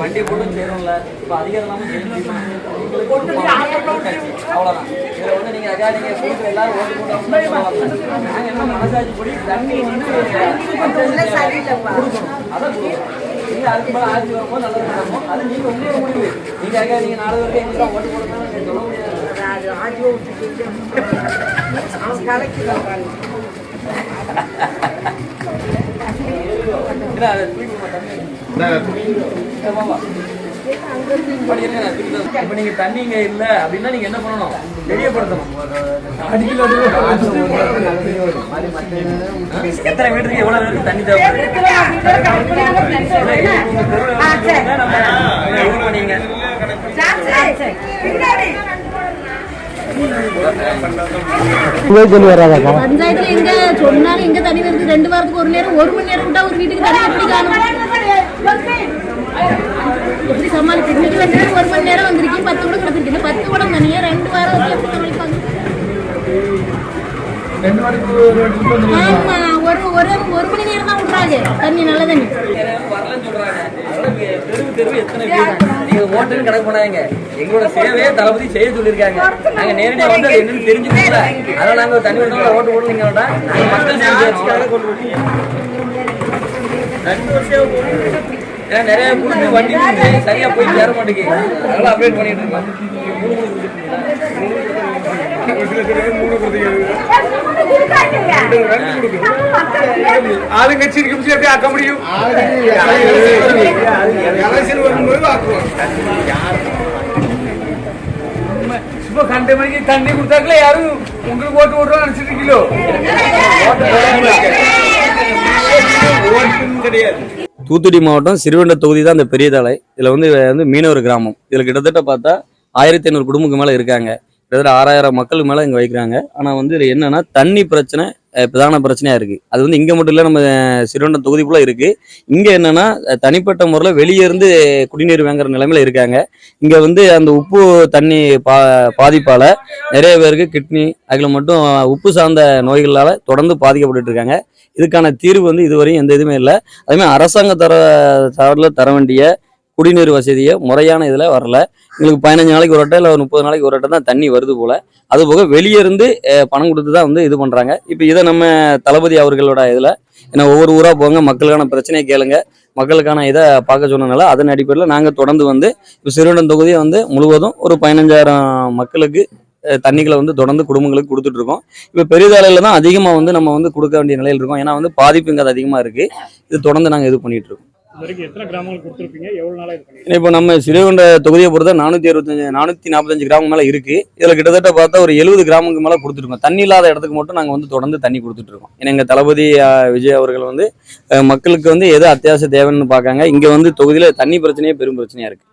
வண்டி போட்டு சேரும்ல இப்போ அதிகம் இல்லாமல் அவ்வளோதான். இதில் வந்து நீங்கள் அக்கா நீங்கள் போட்டு எல்லாரும் ஓட்டு போட்டு நாங்கள் என்ன மனசாட்சி படி தண்ணி வந்து கொடுக்கணும். அதான் நீங்கள் அதுக்கு மேலே ஆட்சி வரும்போது நல்லது நடக்கும். அது நீங்கள் உங்களோட முடிவு. நீங்கள் அக்கா நீங்கள் 4 பேருக்கு எங்களுக்கு ஓட்டு போடணும்னு சொல்ல முடியாது. இப்ப நீங்க தண்ணிங்க இல்ல அப்படின்னா நீங்க என்ன பண்ணணும்? தெரியப்படுத்தணும். எத்தனை வீட்டுக்கு எவ்வளவு பேருக்கு தண்ணி பஞ்சாயத்துல எங்க சொன்னாலும் எங்க தண்ணி வருது? 2 வாரத்துக்கு ஒரு நேரம் 1 மணி நேரம் விட்டா ஒரு வீட்டுக்கு தண்ணி எப்படி காணும்? எப்படி சமாளிச்சு? இன்னைக்கு வந்து 1 மணி நேரம் வந்திருக்கீங்க, 10 கூட கிடச்சிருக்கு. 10 கூட தண்ணியா 2 வாரம் வந்து எப்படி சமாளிப்பாங்க? ஆமா, ஒரு மணி நேரம் தான் விடுறாங்க தண்ணி, நல்ல தண்ணி வரலன்னு சொல்றாங்க. தெருவு எத்தனை நீங்க ஓட்டுன்னு கணக்கு பண்ணாங்க. எங்களோட சேவையை தளபதி செய்ய சொல்லியிருக்காங்க. நாங்க நேரடியாக வந்து அது என்னன்னு தெரிஞ்சுக்கல. அதனால நாங்க தண்ணி வந்தாலும் ஓட்டு போடலீங்க. நாங்க மக்கள் சேவை கொண்டு போய் 2 வருஷம் ஏன்னா நிறைய குடும்ப வண்டி சரியா போய் சேர மாட்டேங்குது. அதனால அப்டேட் பண்ணிட்டு இருக்கோம். ஆளுங்கட்சி எப்படி ஆக்க முடியும்? இப்போ கண்ட மணிக்கு தண்ணி கொடுத்தாக்கல யாரும் உங்களுக்கு ஓட்டு ஓட்டுவோம் நினைச்சிட்டு இருக்கீங்களோ? கிடையாது. தூத்துக்குடி மாவட்டம் சிறுவண்ட தொகுதி தான் இந்த பெரிய தலை. இதுல வந்து மீனவர் கிராமம். இதுல கிட்டத்தட்ட பார்த்தா 1500 குடும்பத்துக்கு மேல இருக்காங்க. கிட்டத்தட்ட 6000 மக்களுக்கு மேல இங்க வைக்கிறாங்க. ஆனா வந்து இதுல என்னன்னா தண்ணி பிரச்சனை பிரதான பிரச்சனையா இருக்கு. அது வந்து இங்க மட்டும் இல்ல, நம்ம சிறுவண்டம் தொகுதிக்குள்ள இருக்கு. இங்க என்னன்னா தனிப்பட்ட முறையில் வெளியே இருந்து குடிநீர் வாங்குற நிலைமையில இருக்காங்க. இங்க வந்து அந்த உப்பு தண்ணி பாதிப்பால நிறைய பேருக்கு கிட்னி அதில் மட்டும் உப்பு சார்ந்த நோய்களால தொடர்ந்து பாதிக்கப்பட்டு இருக்காங்க. இதுக்கான தீர்வு வந்து இதுவரையும் எந்த இதுவுமே இல்லை. அதேமாதிரி அரசாங்க தர வேண்டிய குடிநீர் வசதியை முறையான இதில் வரல. எங்களுக்கு 15 நாளைக்கு ஒரு வட்டம் இல்லை 30 நாளைக்கு ஒரு வட்டம் தான் தண்ணி வருது போல. அதுபோக வெளியே இருந்து பணம் கொடுத்து தான் வந்து இது பண்ணுறாங்க. இப்போ இதை நம்ம தளபதி அவர்களோட இதில் ஏன்னா ஒவ்வொரு ஊராக போங்க, மக்களுக்கான பிரச்சனையை கேளுங்க, மக்களுக்கான இதை பார்க்க சொன்னதுனால அதன் அடிப்படையில் நாங்கள் தொடர்ந்து வந்து இப்போ சிறுவண்டம் தொகுதியை வந்து முழுவதும் ஒரு 15000 மக்களுக்கு தண்ணிகளை வந்து தொடர்ந்து குடும்பங்களுக்கு கொடுத்துட்டு இருக்கோம். இப்போ பெரியதாலையில் தான் அதிகமாக வந்து நம்ம வந்து கொடுக்க வேண்டிய நிலையில் இருக்கோம். ஏன்னா வந்து பாதிப்புங்க அது அதிகமாக இருக்குது. இது தொடர்ந்து நாங்கள் இது பண்ணிட்டு இருக்கோம். இப்போ நம்ம சிறுவண்ட தொகுதியை பொறுத்த 445 கிராமம் மேலே இருக்கு. இதில் கிட்டத்தட்ட பார்த்தா ஒரு 70 கிராமங்களுக்கு மேலே கொடுத்துருக்கோம். தண்ணி இல்லாத இடத்துக்கு மட்டும் நாங்கள் வந்து தொடர்ந்து தண்ணி கொடுத்துட்டு இருக்கோம். ஏன்னா எங்கள் தளபதி விஜய் அவர்கள் வந்து மக்களுக்கு வந்து எது அத்தியாவசிய தேவைன்னு பார்க்காங்க. இங்கே வந்து தொகுதியில் தண்ணி பிரச்சனையே பெரும் பிரச்சனையா இருக்கு.